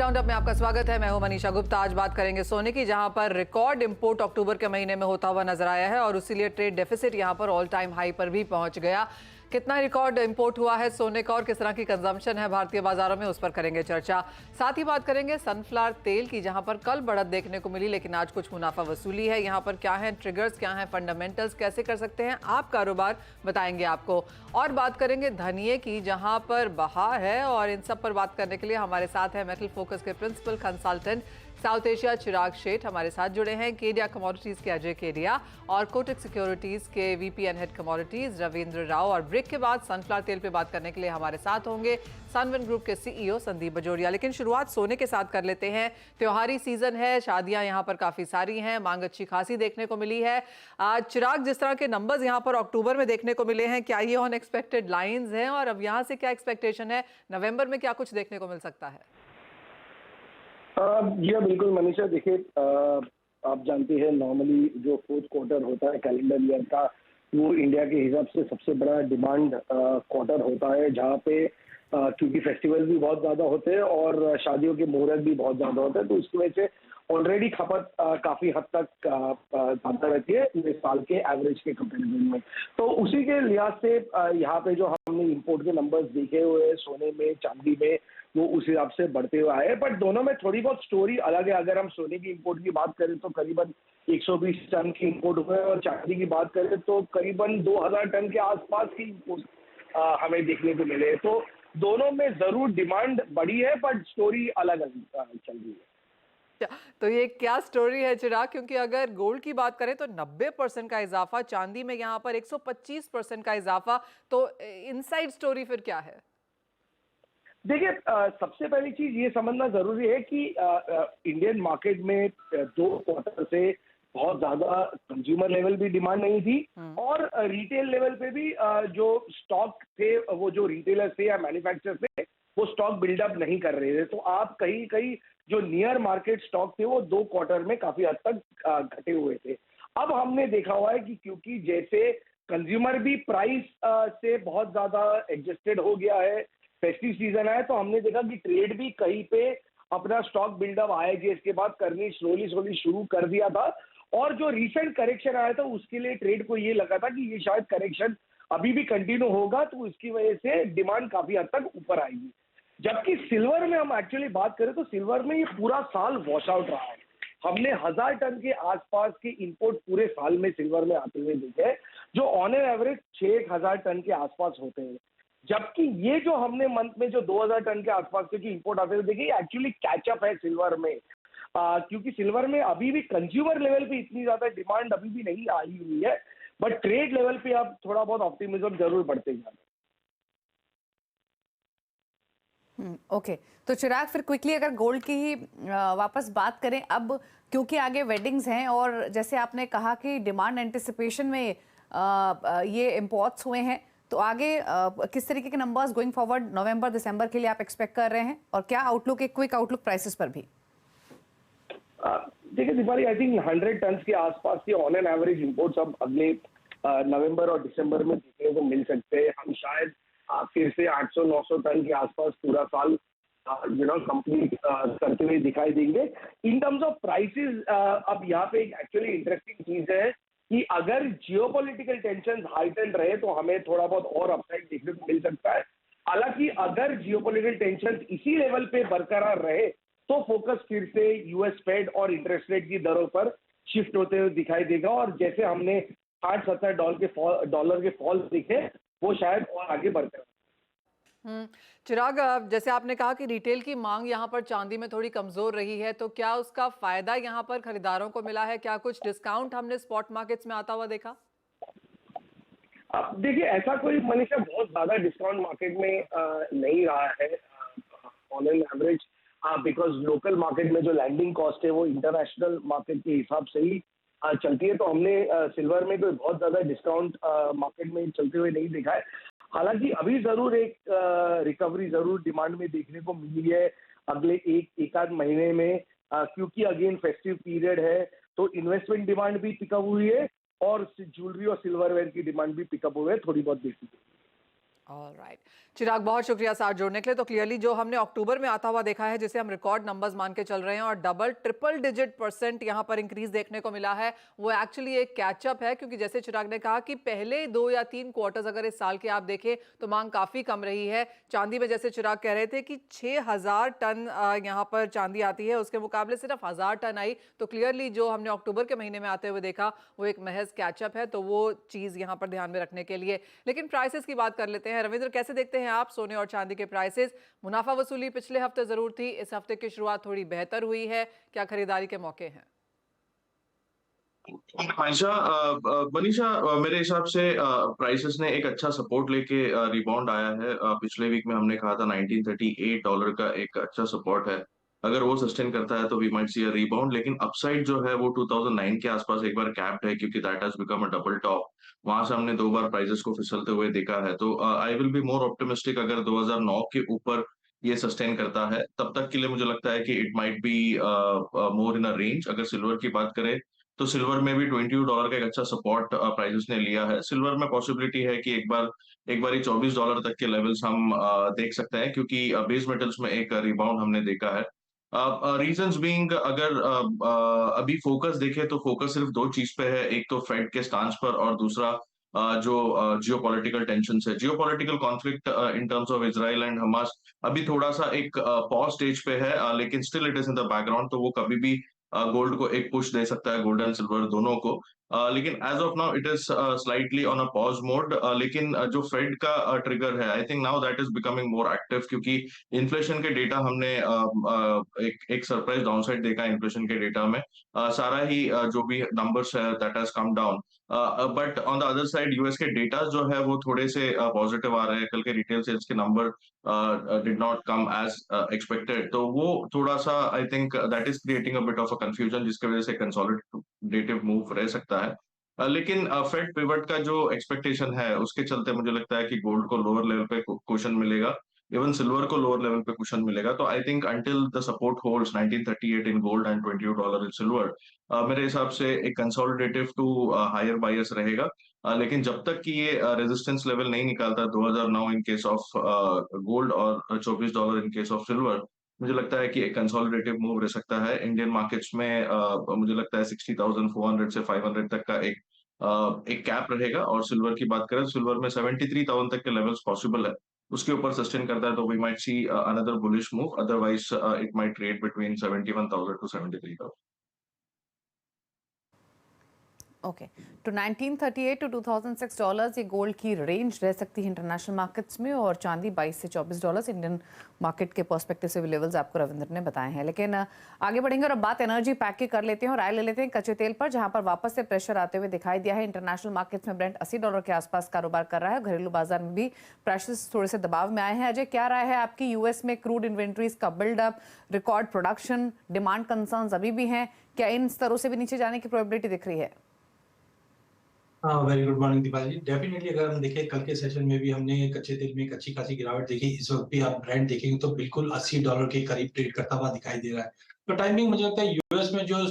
Roundup में आपका स्वागत है। मैं हूं मनीषा गुप्ता। आज बात करेंगे सोने की, जहां पर रिकॉर्ड इंपोर्ट अक्टूबर के महीने में होता हुआ नजर आया है और उसीलिए ट्रेड डेफिसिट यहां पर ऑल टाइम हाई पर भी पहुंच गया। कितना रिकॉर्ड इंपोर्ट हुआ है सोने का और किस तरह की कंजम्पशन है भारतीय बाजारों में, उस पर करेंगे चर्चा। साथ ही बात करेंगे सनफ्लावर तेल की, जहां पर कल बढ़त देखने को मिली लेकिन आज कुछ मुनाफा वसूली है। यहां पर क्या है ट्रिगर्स, क्या है फंडामेंटल्स, कैसे कर सकते हैं आप कारोबार, बताएंगे आपको। और बात करेंगे धनिये की, जहां पर बहार है, और इन सब पर बात करने के लिए हमारे साथ है मेटल फोकस के प्रिंसिपल कंसल्टेंट साउथ एशिया चिराग शेठ हमारे साथ जुड़े हैं, केडिया कमोडिटीज के अजय केडिया और कोटक सिक्योरिटीज के VP and head commodities Ravindra Rao. और ब्रेक के बाद सनफ्लावर तेल पे बात करने के लिए हमारे साथ होंगे सनवन ग्रुप के सीईओ संदीप बजोरिया। लेकिन शुरुआत सोने के साथ कर लेते हैं। त्योहारी सीजन है, शादियां यहाँ पर काफी सारी हैं, मांग अच्छी खासी देखने को मिली है। आज चिराग, जिस तरह के नंबर्स यहाँ पर अक्टूबर में देखने को मिले हैं, क्या ये अनएक्सपेक्टेड लाइंस हैं और अब यहाँ से क्या एक्सपेक्टेशन है, नवंबर में क्या कुछ देखने को मिल सकता है? जी हाँ, बिल्कुल मनीषा। देखिए, आप जानती हैं नॉर्मली जो फोर्थ क्वार्टर होता है कैलेंडर ईयर का, वो इंडिया के हिसाब से सबसे बड़ा डिमांड क्वार्टर होता है, जहाँ पे क्योंकि फेस्टिवल भी बहुत ज़्यादा होते हैं और शादियों के मुहूर्त भी बहुत ज़्यादा होते हैं, तो उसकी वजह से ऑलरेडी खपत काफ़ी हद तक ज़्यादा रहती है इस साल के एवरेज के कंपेरिजन में। तो उसी के लिहाज से यहाँ पे जो हमने इंपोर्ट के नंबर्स देखे हुए हैं सोने में, चांदी में, वो उस हिसाब से बढ़ते हुए आए। बट दोनों में थोड़ी बहुत स्टोरी अलग है। अगर हम सोने की इंपोर्ट की बात करें तो करीबन 120 टन की इंपोर्ट हुए, और चांदी की बात करें तो करीबन 2000 टन के आसपास की इंपोर्ट हमें देखने को मिले। तो दोनों में जरूर डिमांड बढ़ी है, बट स्टोरी अलग अलग चल रही है। तो ये क्या स्टोरी है चिराग? क्योंकि अगर गोल्ड की बात करें तो 90% का इजाफा, चांदी में यहाँ पर 125% का इजाफा, तो इनसाइड स्टोरी फिर क्या है? देखिए, सबसे पहली चीज ये समझना जरूरी है कि इंडियन मार्केट में 2 क्वार्टर से बहुत ज्यादा कंज्यूमर लेवल भी डिमांड नहीं थी, और रिटेल लेवल पे भी जो स्टॉक थे, वो जो रिटेलर्स थे या मैन्युफैक्चरर्स थे, वो स्टॉक बिल्डअप नहीं कर रहे थे। तो आप कहीं कहीं जो नियर मार्केट स्टॉक थे, वो 2 क्वार्टर में काफी हद तक घटे हुए थे। अब हमने देखा हुआ है कि क्योंकि जैसे कंज्यूमर भी प्राइस से बहुत ज्यादा एडजस्टेड हो गया है, फेस्टिव सीजन है, तो हमने देखा कि ट्रेड भी कहीं पे अपना स्टॉक बिल्डअप आईजीएस के बाद करनी स्लोली स्लोली शुरू कर दिया था। और जो रिसेंट करेक्शन आया था, उसके लिए ट्रेड को ये लगा था कि ये शायद करेक्शन अभी भी कंटिन्यू होगा, तो इसकी वजह से डिमांड काफी हद तक ऊपर आएगी। जबकि सिल्वर में हम एक्चुअली बात करें तो सिल्वर में ये पूरा साल वॉश आउट रहा है। हमने 1000 टन के आसपास के इंपोर्ट पूरे साल में सिल्वर में आते हुए देखे हैं, जो ऑन एन एवरेज 6000 टन के आसपास होते हैं। जबकि ये जो हमने मंथ में जो 2000 टन के आसपास के इंपोर्ट आते हुए देखिए, एक्चुअली कैचअप है सिल्वर में। क्योंकि सिल्वर में अभी भी कंज्यूमर लेवल पे इतनी ज्यादा डिमांड अभी भी नहीं आई हुई है, बट ट्रेड लेवल पे अब थोड़ा बहुत ऑप्टिमिज्म जरूर बढ़ते जा रहा है। ओके, तो चिराग, फिर क्विकली अगर गोल्ड की ही वापस बात करें, अब क्योंकि आगे वेडिंग्स हैं और जैसे आपने कहा कि डिमांड एंटिसिपेशन में ये इम्पोर्ट्स हुए हैं, तो आगे किस तरीके के नंबर्स गोइंग फॉरवर्ड नवंबर दिसंबर के लिए आप एक्सपेक्ट कर रहे हैं, और क्या आउटलुक, एक क्विक आउटलुक प्राइसेस पर भी? देखिए दीपाली, आई थिंक 100 टन के आसपास के ऑन एन एवरेज इंपोर्ट्स अब अगले नवंबर और दिसंबर में देखने को मिल सकते हैं। हम शायद फिर से 800-900 टन के आसपास पूरा साल कंप्लीट करते हुए दिखाई देंगे। इन टर्म्स ऑफ प्राइसेस, अब यहाँ पे एक एक्चुअली इंटरेस्टिंग चीज है कि अगर जियोपॉलिटिकल टेंशन हाइटन रहे तो हमें थोड़ा बहुत और अपसाइड देखने को मिल सकता है। हालांकि अगर जियोपॉलिटिकल टेंशन इसी लेवल पे बरकरार रहे तो फोकस फिर से यूएस फेड और इंटरेस्ट रेट की दरों पर शिफ्ट होते हुए दिखाई देगा, और जैसे हमने 60-70 डॉलर के फॉल देखे, वो शायद और आगे बरकरार। चिराग, जैसे आपने कहा कि रिटेल की मांग यहाँ पर चांदी में थोड़ी कमजोर रही है, तो क्या उसका फायदा यहाँ पर खरीदारों को मिला है? क्या कुछ डिस्काउंट हमने स्पॉट मार्केट्स में आता हुआ देखा? अब देखिए, ऐसा कोई मनीषा बहुत ज्यादा डिस्काउंट मार्केट में नहीं रहा है on an average, because local market में जो लैंडिंग कॉस्ट है वो इंटरनेशनल मार्केट के हिसाब से ही चलती है। तो हमने सिल्वर में कोई बहुत ज्यादा डिस्काउंट मार्केट में चलते हुए नहीं देखा है। हालांकि अभी जरूर एक रिकवरी जरूर डिमांड में देखने को मिली है अगले एक आध महीने में, क्योंकि अगेन फेस्टिव पीरियड है, तो इन्वेस्टमेंट डिमांड भी पिकअप हुई है और ज्वेलरी और सिल्वरवेयर की डिमांड भी पिकअप हुई है, थोड़ी बहुत देखी। ऑलराइट, चिराग बहुत शुक्रिया साथ जोड़ने के लिए। तो क्लियरली जो हमने अक्टूबर में आता हुआ देखा है, जिसे हम रिकॉर्ड नंबर्स मान के चल रहे हैं और डबल ट्रिपल डिजिट % यहां पर इंक्रीज देखने को मिला है, वो एक्चुअली एक कैचअप है। क्योंकि जैसे चिराग ने कहा कि पहले 2 या 3 क्वार्टर्स अगर इस साल के आप देखें तो मांग काफी कम रही है। चांदी में जैसे चिराग कह रहे थे कि 6000 टन यहां पर चांदी आती है, उसके मुकाबले सिर्फ 1000 टन आई। तो क्लियरली जो हमने अक्टूबर के महीने में आते हुए देखा वो एक महज कैचअप है। तो वो चीज यहां पर ध्यान में रखने के लिए। लेकिन प्राइसेस की बात कर लेते हैं। रविंद्र, कैसे देखते हैं आप सोने और चांदी के प्राइसेस? मुनाफा वसूली पिछले हफ्ते जरूर थी, इस हफ्ते की शुरुआत थोड़ी बेहतर हुई है, क्या खरीदारी के मौके हैं? मनीषा मनीषा मेरे हिसाब से प्राइसेस ने एक अच्छा सपोर्ट लेके रिबाउंड आया है। पिछले वीक में हमने कहा था $1938 का एक अच्छा सपोर्ट है। अगर वो सस्टेन करता है तो we might see a rebound, लेकिन अपसाइड जो है वो 2009 के आसपास एक बार कैप्ड है, क्योंकि that has become a double top. वहां से हमने 2 बार प्राइसेस को फिसलते हुए देखा है। तो I will be more optimistic अगर 2009 के ऊपर ये सस्टेन करता है। तब तक के लिए मुझे लगता है कि it might be more in a range. अगर सिल्वर की बात करें तो सिल्वर में भी $22 का एक अच्छा सपोर्ट प्राइसेस ने लिया है। सिल्वर में पॉसिबिलिटी है कि एक बार ही $24 तक के लेवल्स हम देख सकते हैं, क्योंकि बेस मेटल्स में एक रिबाउंड हमने देखा है। रीजंस बीइंग, अगर अभी फोकस देखें तो फोकस सिर्फ 2 चीज पे है। एक तो फेड के स्टांस पर, और दूसरा जो जियोपॉलिटिकल टेंशंस है, geopolitical conflict in terms of Israel and Hamas अभी थोड़ा सा एक पॉज स्टेज पे है, लेकिन still it is in the background. तो वो कभी भी गोल्ड को एक पुश दे सकता है, गोल्ड एंड सिल्वर दोनों को। लेकिन as of now it is slightly on a pause mode. लेकिन जो फेड का ट्रिगर है, I think now that is becoming more active, क्योंकि इन्फ्लेशन के डेटा हमने एक सरप्राइज डाउनसाइड देखा है इन्फ्लेशन के डेटा में। सारा ही जो भी नंबर्स है that has come down. But on the other side US के डेटा जो है वो थोड़े से पॉजिटिव आ रहे हैं। कल के रिटेल सेल्स के number did not come as expected, तो वो थोड़ा सा I think that is creating a bit of a confusion, जिसकी वजह से कंसोलिडेटिव मूव रह सकता है। लेकिन फेड पिवट का जो एक्सपेक्टेशन है उसके चलते मुझे लगता है कि गोल्ड को लोअर लेवल पे कुशन मिलेगा, इवन सिल्वर को लोअर लेवल पे कुशन मिलेगा। तो I think until the support holds 1938 in gold and $22 in silver, मेरे हिसाब से एक कंसोलिडेटिव टू हायर बायस रहेगा। लेकिन जब तक कि ये रेजिस्टेंस लेवल नहीं निकालता 2009 इन केस ऑफ गोल्ड और $24 इन केस ऑफ सिल्वर, मुझे लगता है कि एक कंसोलिडेटिव मूव रह सकता है इंडियन मार्केट्स में। मुझे लगता है 60,400 से 500 तक का एक कैप रहेगा। और सिल्वर की बात करें, सिल्वर में 73,000 तक के लेवल्स पॉसिबल है। उसके ऊपर सस्टेन करता है तो we might see another bullish move, otherwise it might trade between 71,000 to 73,000। Okay, तो 1938 टू $2006 ये गोल्ड की रेंज रह सकती है इंटरनेशनल मार्केट्स में, और चांदी 22 से $24 इंडियन मार्केट के पर्सपेक्टिव से भी लेवल्स आपको रविंद्र ने बताए हैं। लेकिन आगे बढ़ेंगे और अब बात एनर्जी पैक की कर लेते हैं और राय ले लेते हैं कच्चे तेल पर, जहां पर वापस से प्रेशर आते हुए दिखाई दिया है। इंटरनेशनल मार्केट्स में ब्रेंट $80 के आसपास कारोबार कर रहा है। घरेलू बाजार में भी प्राइसेस थोड़े से दबाव में आए हैं। अजय, क्या राय है आपकी? यूएस में क्रूड इन्वेंट्रीज का buildup, record production, demand concerns अभी भी हैं, क्या इन स्तरों से भी नीचे जाने की प्रोबेबिलिटी दिख रही है? हाँ, very good morning Deepali. Definitely अगर हम देखें कल के सेशन में भी हमने कच्चे तेल में एक अच्छी खासी गिरावट देखी। इस वक्त भी आप ब्रेंट देखेंगे तो बिल्कुल $80 के करीब ट्रेड करता हुआ दिखाई दे रहा है। तो टाइमिंग मुझे लगता है यूएस में जो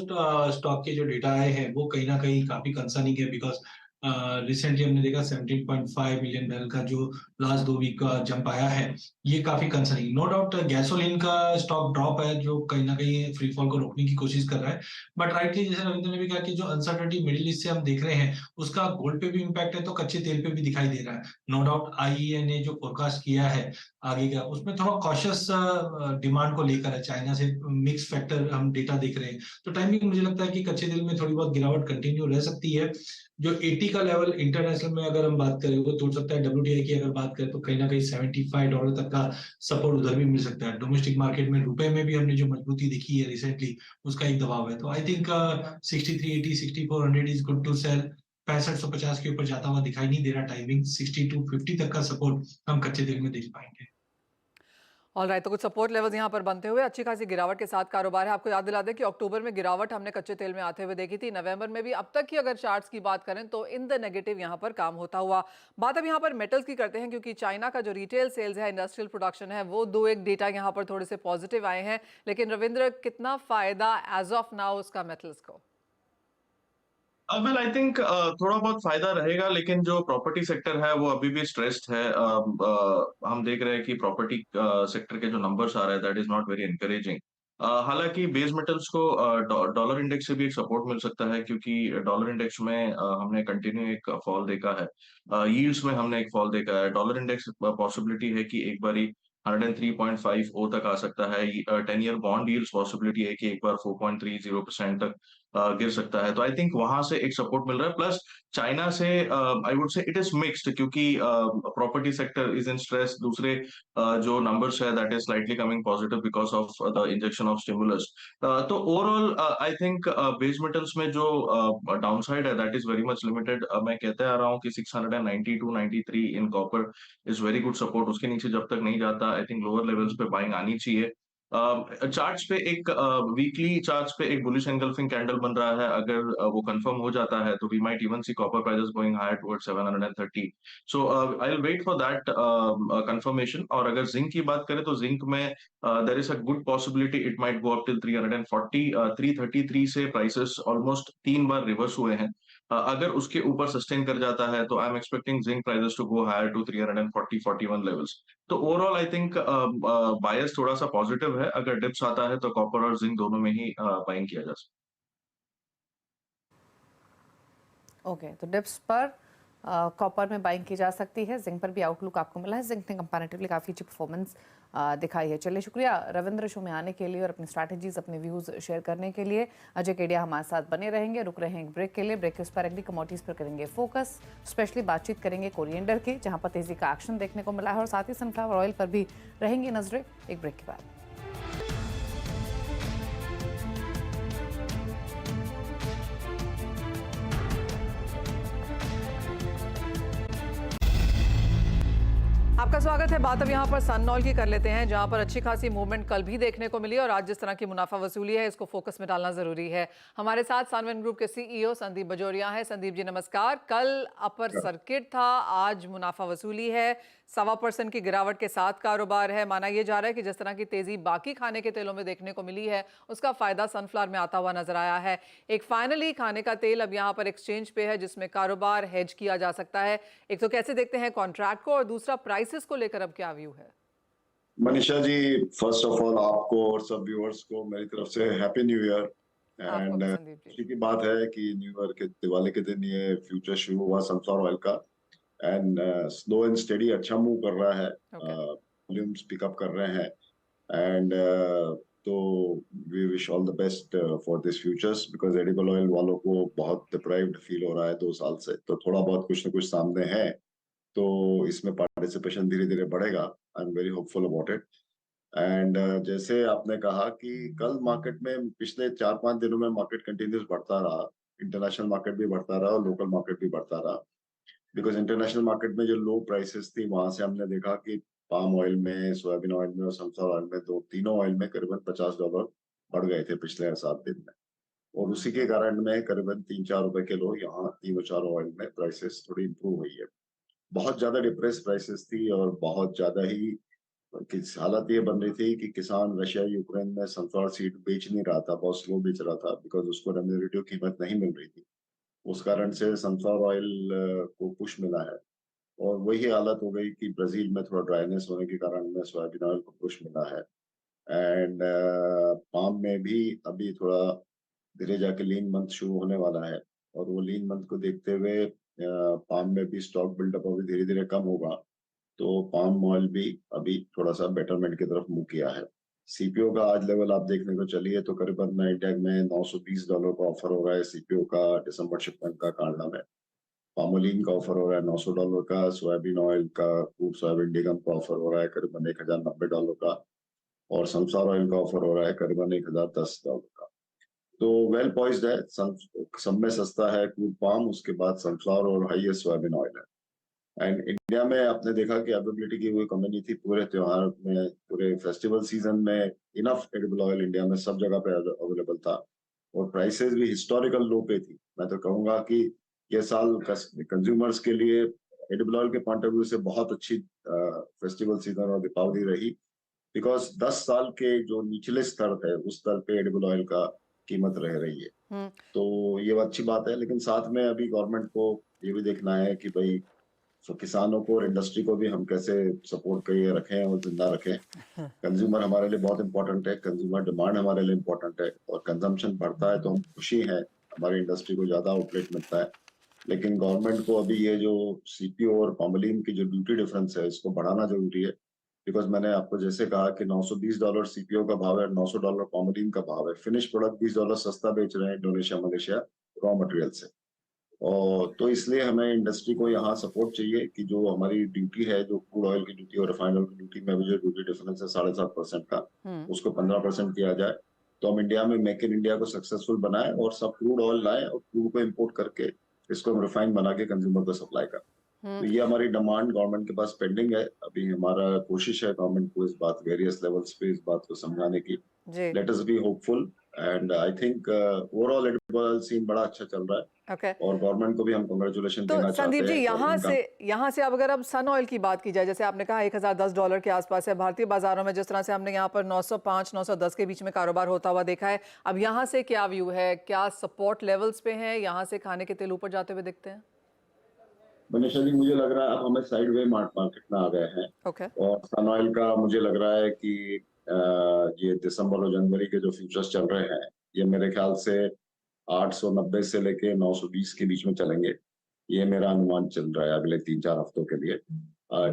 स्टॉक के जो डेटा आए हैं वो कहीं ना कहीं काफी कंसर्निंग है, बिकॉज रिसेंटली हमने देखा 17.5 मिलियन बैरल का जो लास्ट 2 वीक का जंप आया है, ये काफी कंसर्निंग। नो डाउट गैसोलीन का स्टॉक ड्रॉप है जो कहीं ना कहीं फ्री फॉल को रोकने की कोशिश कर रहा है। बट राइटली जैसे रविंद्र ने भी कहा कि जो अनसर्टेनिटी मिडिल ईस्ट से हम देख रहे हैं उसका गोल्ड पे भी इम्पैक्ट है, तो कच्चे तेल पे भी दिखाई दे रहा है। नो डाउट आईईए ने जो फोरकास्ट किया है आगे का, उसमें थोड़ा कॉशियस डिमांड को लेकर है। चाइना से मिक्स फैक्टर हम डेटा देख रहे हैं। तो टाइमिंग मुझे लगता है कि कच्चे तेल में थोड़ी बहुत गिरावट कंटिन्यू रह सकती है। जो 80 का लेवल इंटरनेशनल में अगर हम बात करें वो तोड़ सकता है। डब्ल्यूटीआई की अगर बात करें तो कहीं ना कहीं $75 तक का सपोर्ट उधर भी मिल सकता है। डोमेस्टिक मार्केट में रुपए में भी हमने जो मजबूती देखी है रिसेंटली, उसका एक दबाव है। तो I think 6380 6400 is good to sell. 6550 के ऊपर जाता हुआ दिखाई नहीं दे रहा। टाइमिंग 6250 तक का सपोर्ट हम कच्चे तेल में देख पाएंगे। ऑलराइट, तो कुछ सपोर्ट लेवल्स यहां पर बनते हुए अच्छी खासी गिरावट के साथ कारोबार है। आपको याद दिला दें कि अक्टूबर में गिरावट हमने कच्चे तेल में आते हुए देखी थी, नवंबर में भी। अब तक की अगर चार्ट्स की बात करें तो इन द नेगेटिव यहां पर काम होता हुआ। बात अब यहां पर मेटल्स की करते हैं, क्योंकि चाइना का जो रिटेल सेल्स है, इंडस्ट्रियल प्रोडक्शन है, वो 2-1 डेटा यहां पर थोड़े से पॉजिटिव आए हैं। लेकिन रविंद्र, कितना फायदा एज ऑफ नाउ उसका मेटल्स को? वेल आई थिंक थोड़ा बहुत फायदा रहेगा, लेकिन जो प्रॉपर्टी सेक्टर है वो अभी भी स्ट्रेस्ड है। हम देख रहे हैं कि प्रॉपर्टी सेक्टर के जो नंबर्स आ रहे हैं that is not very encouraging. हालांकि बेस मेटल्स को डॉलर इंडेक्स से भी एक सपोर्ट मिल सकता है, क्योंकि डॉलर इंडेक्स में हमने कंटिन्यू एक फॉल देखा है, यील्ड्स में हमने एक फॉल देखा है। डॉलर इंडेक्स पॉसिबिलिटी है कि एक बारी 103.50 तक आ सकता है। 10 ईयर बॉन्ड यील्ड्स पॉसिबिलिटी है कि एक बार 4.30% तक गिर सकता है। तो आई थिंक वहां से एक सपोर्ट मिल रहा है। प्लस चाइना से I would say it is mixed, क्योंकि property sector is in stress. दूसरे जो नंबर्स है that is slightly coming positive because of the injection of stimulus. तो overall I think base metals में जो डाउनसाइड है that is very much limited. मैं कहते आ रहा हूँ कि 692-93 in copper is very good support. उसके नीचे जब तक नहीं जाता आई थिंक लोअर लेवल्स पे बाइंग आनी चाहिए। चार्ट्स पे एक वीकली चार्ट्स पे एक बुलिश एंगल्फिंग कैंडल बन रहा है। अगर वो कंफर्म हो जाता है तो we might even see copper prices going higher towards 730। So I will wait for that confirmation. और अगर जिंक की बात करें तो जिंक में there is a good possibility it might go up till 340। 333 से प्राइसेस ऑलमोस्ट 3 बार रिवर्स हुए हैं। अगर उसके ऊपर सस्टेन कर जाता है तो I am expecting zinc prices to go higher to 340-41 levels. तो ओवरऑल आई थिंक बायस थोड़ा सा पॉजिटिव है। अगर डिप्स आता है तो कॉपर और जिंक दोनों में ही बाइंग किया जा सकता ओके, तो डिप्स पर कॉपर में बाइंग की जा सकती है। जिंक पर भी आउटलुक आपको मिला है। जिंक ने कंपैरेटिवली काफ़ी अच्छी परफॉर्मेंस दिखाई है। चलिए, शुक्रिया रविंद्र शो में आने के लिए और अपनी स्ट्रैटेजीज, अपने व्यूज़ शेयर करने के लिए। अजय केडिया हमारे साथ बने रहेंगे। रुक रहे हैं एक ब्रेक के लिए। ब्रेक के उस पर एग्री कमोडिटीज़ पर करेंगे फोकस। स्पेशली बातचीत करेंगे कोरिएंडर की, जहाँ पर तेज़ी का एक्शन देखने को मिला है, और साथ ही सनफ्लावर ऑयल पर भी रहेंगी नजरें एक ब्रेक के बाद। आपका स्वागत है। बात अब यहाँ पर सनऑयल की कर लेते हैं, जहाँ पर अच्छी खासी मूवमेंट कल भी देखने को मिली और आज जिस तरह की मुनाफा वसूली है इसको फोकस में डालना जरूरी है। हमारे साथ सानवन ग्रुप के सीईओ संदीप बजोरिया हैं। संदीप जी नमस्कार। कल अपर सर्किट था, आज मुनाफा वसूली है, 1.25% की गिरावट के साथ कारोबार है। माना यह जा रहा है कि जिस तरह की तेजी बाकी खाने के तेलों में देखने को मिली है उसका फायदा सनफ्लावर में आता हुआ नजर आया है। एक फाइनली खाने का तेल अब यहाँ पर एक्सचेंज पे है जिसमें कारोबार हेज किया जा सकता है। एक तो कैसे देखते हैं कॉन्ट्रैक्ट को, और दूसरा प्राइसेस को लेकर अब क्या व्यू है? Manisha ji, first of all आपको और सब व्यूअर्स को मेरी तरफ से हैप्पी न्यू ईयर। आपको एंड भी संदीप जी। खुशी की बात है कि न्यू ईयर के दिवाली के दिन ये फ्यूचर शुरू हुआ सनफ्लावर ऑयल का। एंड स्लो एंड स्टेडी अच्छा मूव कर रहा है, वॉल्यूम्स पिकअप कर रहे हैं। एंड तो we wish all the best for this futures, because edible oil वालों को बहुत डिप्राइव्ड फील हो रहा है 2 साल से। तो थोड़ा बहुत कुछ ना कुछ सामने है, तो इसमें पार्टिसिपेशन धीरे धीरे बढ़ेगा। I am very hopeful about it. And जैसे आपने कहा कि कल मार्केट में पिछले 4-5 दिनों में मार्केट कंटिन्यूस बढ़ता रहा। इंटरनेशनल मार्केट भी बढ़ता रहा और लोकल मार्केट भी बढ़ता रहा, बिकॉज इंटरनेशनल मार्केट में जो लो प्राइसेस थी वहां से हमने देखा कि पाम ऑयल में, सोयाबीन ऑयल में और सनफ्लावर ऑयल में, तीनों ऑयल में करीबन $50 बढ़ गए थे पिछले 7 दिन में। और उसी के कारण में करीबन 3-4 रुपए किलो यहाँ तीनों चारों ऑयल में प्राइसेस थोड़ी इंप्रूव हुई है। बहुत ज्यादा डिप्रेस प्राइसेस थी और बहुत ज्यादा ही हालत ये बन रही थी कि किसान रशिया यूक्रेन में सनफ्लावर सीड बेच नहीं रहा था, बहुत स्लो बेच रहा था, बिकॉज उसको रेम्यूनरेटिव कीमत नहीं मिल रही थी। उस कारण से सनफ्लावर ऑयल को पुश मिला है। और वही हालत हो गई कि ब्राजील में थोड़ा ड्राइनेस होने के कारण में सोयाबीन ऑयल को पुश मिला है। एंड पाम में भी अभी थोड़ा धीरे जाके लीन मंथ शुरू होने वाला है, और वो लीन मंथ को देखते हुए पाम में भी स्टॉक बिल्डअप अभी धीरे धीरे कम होगा। तो पाम ऑयल भी अभी थोड़ा सा बेटरमेंट की तरफ मूव किया है। सीपीओ का आज लेवल आप देखने को चलिए तो करीबन इंडिया में $920 का ऑफर हो रहा है सीपीओ का दिसंबर शिपमेंट का कांडा में। पामोलिन का ऑफर हो रहा है $900 का। सोयाबीन ऑयल का, क्रूड सोयाबीन डिगम का ऑफर हो रहा है करीबन $1090 का। और सनफ्लावर ऑयल का ऑफर हो रहा है करीबन $1010 का। तो वेल पॉइज्ड है। सब में सस्ता है क्रूड पाम, उसके बाद सनफ्लावर और हाईएस्ट सोयाबीन ऑयल है। एंड इंडिया में आपने देखा कि अवेलेबिलिटी की कोई कमी नहीं थी पूरे त्योहार में, पूरे फेस्टिवल सीजन में इनफ एडिबल ऑयल इंडिया में सब जगह पे अवेलेबल था। और प्राइसेस भी हिस्टोरिकल लो पे थी। मैं तो कहूंगा कि ये साल कंज्यूमर्स के लिए एडिबल ऑयल के पॉइंट ऑफ व्यू से बहुत अच्छी फेस्टिवल सीजन और दीपावली रही, बिकॉज 10 साल के जो निचले स्तर थे उस स्तर पे एडिबल ऑयल का कीमत रह रही है। तो ये अच्छी बात है, लेकिन साथ में अभी गवर्नमेंट को ये भी देखना है कि भाई किसानों को और इंडस्ट्री को भी हम कैसे सपोर्ट करके रखें और जिंदा रखें। कंज्यूमर हमारे लिए बहुत इंपॉर्टेंट है, कंज्यूमर डिमांड हमारे लिए इंपॉर्टेंट है, और कंजम्पशन बढ़ता है तो हम खुशी हैं, हमारी इंडस्ट्री को ज्यादा आउटलेट मिलता है। लेकिन गवर्नमेंट को अभी ये जो सीपीओ और पॉमोलिन की जो ड्यूटी डिफरेंस है इसको बढ़ाना जरूरी है। बिकॉज मैंने आपको जैसे कहा कि $920 सीपीओ का भाव है, $900 पॉमोलिन का भाव है। फिनिश प्रोडक्ट $20 सस्ता बेच रहे हैं इंडोनेशिया मलेशिया रॉ मटेरियल से। और तो इसलिए हमें इंडस्ट्री को यहाँ सपोर्ट चाहिए कि जो हमारी ड्यूटी है, जो क्रूड ऑयल की ड्यूटी और रिफाइंड ऑयल की ड्यूटी में भी जो ड्यूटी डिफरेंस है 7.5% का, उसको 15% किया जाए। तो हम इंडिया में मेक इन इंडिया को सक्सेसफुल बनाए और सब क्रूड ऑयल लाए और क्रूड को इम्पोर्ट करके इसको हम रिफाइन बना के कंज्यूमर को सप्लाई करें। तो ये हमारी डिमांड गवर्नमेंट के पास पेंडिंग है। अभी हमारा कोशिश है गवर्नमेंट को इस बात वेरियस लेवल्स पे इस बात को समझाने की। Let us be hopeful and I think overall edible oil scene बड़ा अच्छा चल रहा है। Okay. और गवर्नमेंट को भी हम कांग्रेचुलेशन तो देना चाहते संदीप जी, हैं। यहाँ से अब अगर अब सन ऑयल की बात की जाए, जैसे आपने कहा $1010 के आसपास है, भारतीय बाजारों में जिस तरह से हमने यहाँ पर 905 910 के बीच में कारोबार होता हुआ देखा है, अब यहाँ से क्या व्यू है? क्या सपोर्ट लेवल्स पे है? यहाँ से खाने के तेल ऊपर जाते हुए दिखते हैं? मनीषा जी, मुझे लग रहा है अब हमें साइड वे मार्केट में आ गए हैं। Okay. और सन ऑयल का मुझे लग रहा है कि ये दिसंबर और जनवरी के जो फ्यूचर्स चल रहे हैं, ये मेरे ख्याल से 890 से लेके 920 के बीच में चलेंगे। ये मेरा अनुमान चल रहा है अगले 3-4 हफ्तों के लिए।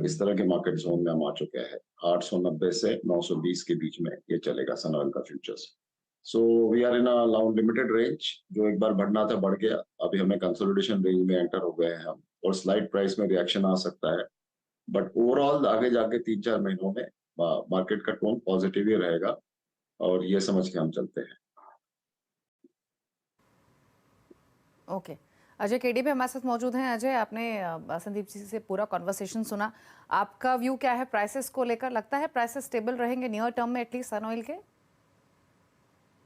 इस तरह के मार्केट जोन में हम आ चुके हैं। 890 से 920 के बीच में ये चलेगा सन ऑयल का futures. So we are in a limited range. जो एक बार बढ़ना था बढ़ गया, अभी हमें कंसोलिडेशन रेंज में एंटर हो गए हैं हम, और स्लाइड प्राइस में रिएक्शन आ सकता है। बट ओवरऑल आगे जाके 3-4 महीनों में मार्केट का टोन पॉजिटिव ही रहेगा, और ये समझ के हम चलते हैं। ओके, अजय केडी भी हमारे साथ मौजूद हैं। अजय, आपने संदीप जी से पूरा कॉन्वर्सेशन सुना, आपका व्यू क्या है प्राइसेस को लेकर? लगता है प्राइसेस स्टेबल रहेंगे नियर टर्म में एटलीस्ट सन ऑयल के?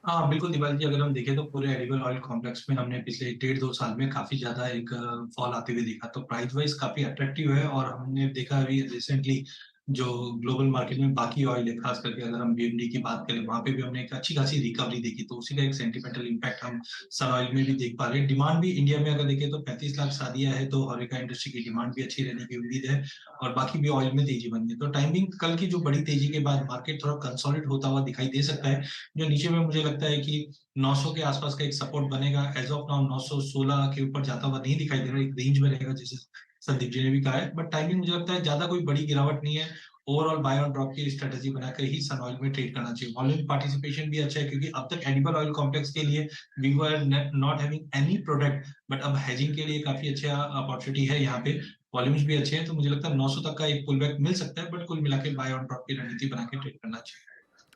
हाँ बिल्कुल दीपाली जी, अगर हम देखें तो पूरे एडिबल ऑयल कॉम्प्लेक्स में हमने पिछले 1.5-2 साल में काफी ज्यादा एक फॉल आते हुए देखा। तो प्राइस वाइज काफी अट्रैक्टिव है, और हमने देखा अभी रिसेंटली जो ग्लोबल मार्केट में बाकी ऑयल है, खास करके अगर हम बीएमडी की बात करें, वहां पे भी हमने एक अच्छी खासी रिकवरी देखी। तो उसी का एक सेंटिमेंटल इम्पैक्ट हम सन ऑयल में भी देख पा रहे हैं। डिमांड भी इंडिया में अगर देखें तो 35 लाख शादियां है, तो हॉरेका इंडस्ट्री की डिमांड भी अच्छी रहने की उम्मीद है, और बाकी भी ऑयल में तेजी बन गई। तो टाइमिंग कल की जो बड़ी तेजी के बाद मार्केट थोड़ा कंसोलिडेट होता हुआ दिखाई दे सकता है, जो नीचे में मुझे लगता है कि 900 के आसपास का एक सपोर्ट बनेगा। एज ऑफ नाउ 916 के ऊपर जाता हुआ नहीं दिखाई दे रहा है, एक रेंज में रहेगा जैसे संदीप जी ने भी कहा है। बट टाइमिंग मुझे लगता है ज्यादा कोई बड़ी गिरावट नहीं है। ओवरऑल बाय ऑन ड्रॉप की स्ट्रेटेजी बनाकर ही सन ऑयल में ट्रेड करना चाहिए। वॉल्यूम पार्टिसिपेशन भी अच्छा है, क्योंकि अब तक एडिबल ऑयल कॉम्प्लेक्स के लिए we were not having any product, but अब हेजिंग के लिए काफी अच्छा अपॉर्चुनिटी है यहाँ पे। वॉल्यूम्स भी अच्छे हैं, तो मुझे लगता है 900 तक का एक पुल बैक मिल सकता है, बट कुल मिला के बाय ऑन ड्रॉप की रणनीति बना के ट्रेड करना चाहिए।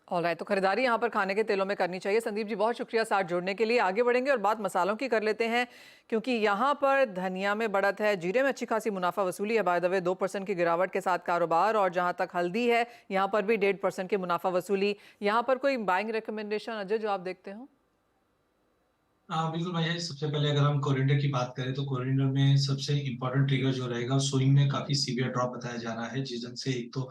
ऑलराइट, तो खरीदारी यहाँ पर खाने के तेलों में करनी चाहिए। संदीप जी, बहुत शुक्रिया साथ जुड़ने के लिए। आगे बढ़ेंगे और बात मसालों की कर लेते हैं, क्योंकि यहाँ पर धनिया में बढ़त है, जीरे में अच्छी खासी मुनाफा वसूली है। बाय द वे 2% की गिरावट के साथ कारोबार, और जहाँ तक हल्दी है यहाँ पर भी 1.5% की मुनाफा वसूली। यहाँ पर कोई बाइंग रिकमेंडेशन अजय जो आप देखते हो? बिल्कुल भाई, सबसे पहले अगर हम कोरिएंडर की बात करें तो कोरिएंडर में सबसे इंपॉर्टेंट ट्रिगर जो रहेगा, स्विंग में काफी सीवियर ड्रॉप बताया जा रहा है, जिस से एक तो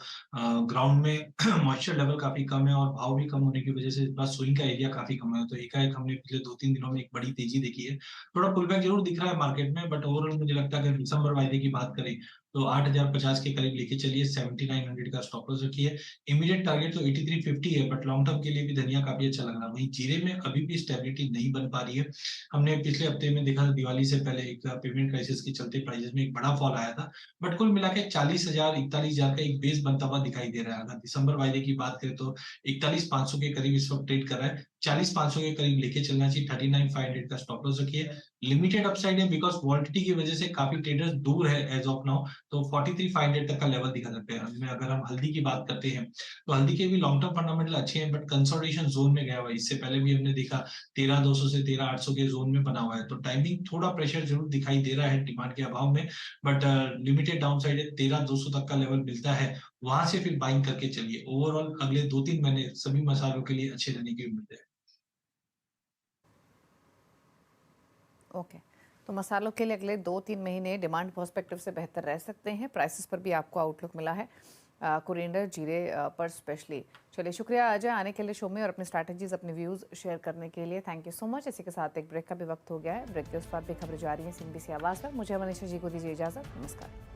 ग्राउंड में मॉइस्चर लेवल काफी कम है, और भाव भी कम होने की वजह से इस बार स्विंग का एरिया काफी कम है। तो एकाएक हमने पिछले 2-3 दिनों में एक बड़ी तेजी देखी है। थोड़ा पुल बैक जरूर दिख रहा है मार्केट में, बट ओवरऑल मुझे लगता है अगर दिसंबर वायदे की बात करें तो 8050 के करीब लेके चलिए, 7900 का स्टॉप लॉस रखिए। इमीडिएट टारगेट तो 8350 है, बट लॉन्ग टर्म के लिए भी धनिया काफी अच्छा लग रहा है। वहीं जीरे में अभी भी स्टेबिलिटी नहीं बन पा रही है। हमने पिछले हफ्ते में देखा था, दिवाली से पहले एक पेमेंट क्राइसिस के चलते प्राइसेस में एक बड़ा फॉल आया था, बट कुल मिला के 40,000 41,000 का एक बेस बनता हुआ दिखाई दे रहा है। अगर दिसंबर वायदे की बात करें तो 41,500 के करीब इस वक्त ट्रेड कर रहा है। 40,500 के करीब लेके चलना चाहिए। 39,500 का स्टॉप लॉस रखिए। लिमिटेड अपसाइड है, बिकॉज वॉलिटिलिटी की वजह से काफी ट्रेडर्स दूर है एज ऑफ नाउ, तो 43,500 तक का लेवल दिखा सकते हैं। अगर हम हल्दी की बात करते हैं तो हल्दी के भी लॉन्ग टर्म फंडामेंटल अच्छे हैं, बट कंसोलिडेशन जोन में गया हुआ है। इससे पहले भी हमने देखा 13,200 से 13,800 के जोन में बना हुआ है। तो टाइमिंग थोड़ा प्रेशर जरूर दिखाई दे रहा है डिमांड के अभाव में, बट लिमिटेड डाउन साइड है। 13,200 तक का लेवल मिलता है, वहां से फिर बाइंग करके चलिए। ओवरऑल अगले 2-3 महीने सभी मसालों के लिए अच्छे रहने की उम्मीद है। ओके, तो मसालों के लिए अगले 2-3 महीने डिमांड पर्सपेक्टिव से बेहतर रह सकते हैं। प्राइसेस पर भी आपको आउटलुक मिला है। कोरिएंडर जीरे पर स्पेशली। चलिए, शुक्रिया अजय आने के लिए शो में और अपनी स्ट्रैटेजीज, अपने व्यूज़ शेयर करने के लिए। Thank you so much. इसी के साथ एक ब्रेक का भी वक्त हो गया है। ब्रेक के उस पर भी खबरें जा रही हैं CNBC आवाज़ पर। मुझे मनीषा जी को दीजिए इजाज़त। नमस्कार।